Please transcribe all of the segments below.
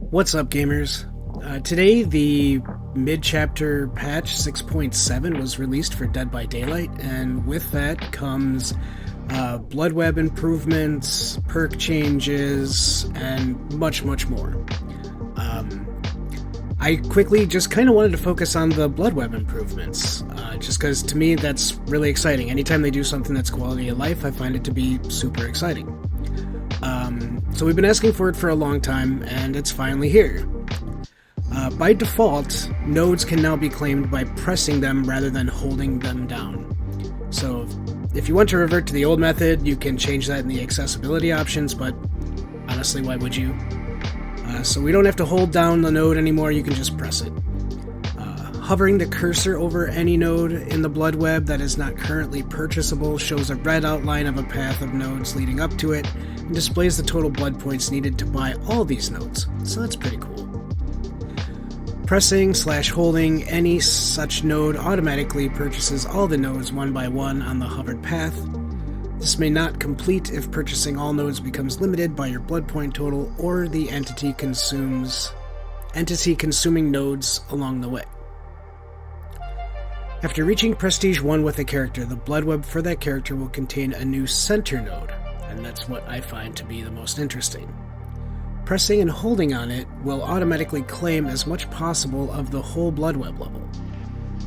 What's up, gamers? Today, the mid-chapter patch 6.7 was released for Dead by Daylight, and with that comes blood web improvements, perk changes, and much more. I quickly just kind of wanted to focus on the blood web improvements, just because to me that's really exciting. Anytime they do something that's quality of life, I find it to be super exciting. So we've been asking for it for a long time, and it's finally here. By default, nodes can now be claimed by pressing them rather than holding them down. So if you want to revert to the old method, you can change that in the accessibility options, but honestly, why would you? So we don't have to hold down the node anymore, you can just press it. Hovering the cursor over any node in the blood web that is not currently purchasable shows a red outline of a path of nodes leading up to it, and displays the total blood points needed to buy all these nodes, so that's pretty cool. Pressing/holding any such node automatically purchases all the nodes one by one on the hovered path. This may not complete if purchasing all nodes becomes limited by your blood point total or the entity consuming nodes along the way. After reaching Prestige 1 with a character, the blood web for that character will contain a new center node, and that's what I find to be the most interesting. Pressing and holding on it will automatically claim as much possible of the whole blood web level.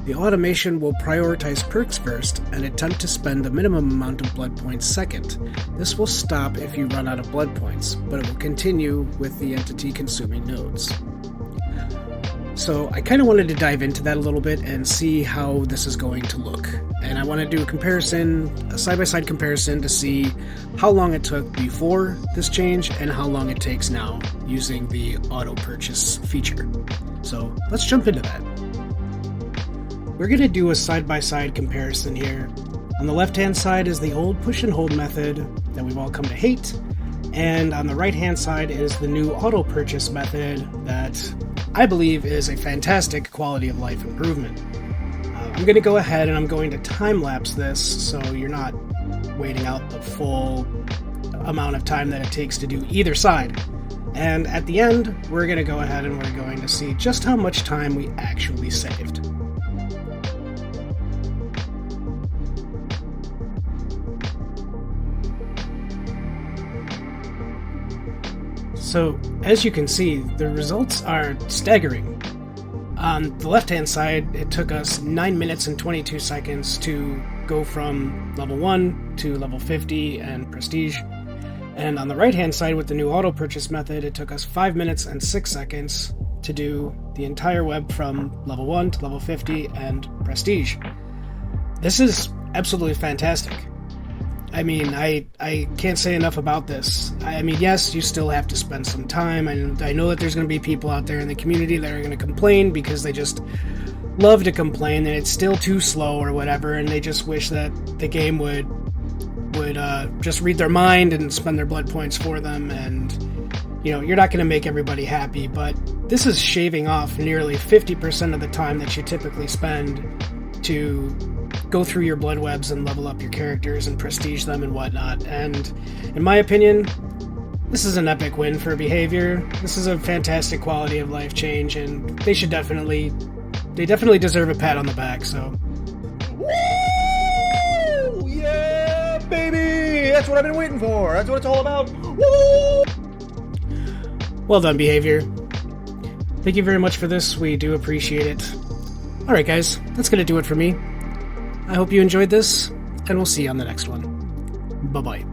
The automation will prioritize perks first and attempt to spend the minimum amount of blood points second. This will stop if you run out of blood points, but it will continue with the entity consuming nodes. So I kind of wanted to dive into that a little bit and see how this is going to look. And I want to do a side-by-side comparison to see how long it took before this change and how long it takes now using the auto purchase feature. So let's jump into that. We're going to do a side-by-side comparison here. On the left-hand side is the old push and hold method that we've all come to hate, and on the right-hand side is the new auto purchase method that I believe is a fantastic quality of life improvement. I'm going to go ahead and I'm going to time-lapse this so you're not waiting out the full amount of time that it takes to do either side. And at the end, we're going to go ahead and we're going to see just how much time we actually saved. So, as you can see, the results are staggering. On the left-hand side, it took us 9 minutes and 22 seconds to go from level 1 to level 50 and Prestige. And on the right-hand side, with the new auto-purchase method, it took us 5 minutes and 6 seconds to do the entire web from level 1 to level 50 and Prestige. This is absolutely fantastic. I mean, I can't say enough about this. I mean, yes, you still have to spend some time, and I know that there's going to be people out there in the community that are going to complain because they just love to complain that it's still too slow or whatever, and they just wish that the game would just read their mind and spend their blood points for them, and, you know, you're not going to make everybody happy, but this is shaving off nearly 50% of the time that you typically spend to go through your blood webs and level up your characters and prestige them and whatnot. And in my opinion, this is an epic win for behavior. This is a fantastic quality of life change, and they definitely deserve a pat on the back. So, woo! Yeah, baby! That's what I've been waiting for. That's what it's all about. Woo! Well done, behavior. Thank you very much for this. We do appreciate it. Alright guys, that's going to do it for me. I hope you enjoyed this, and we'll see you on the next one. Bye-bye.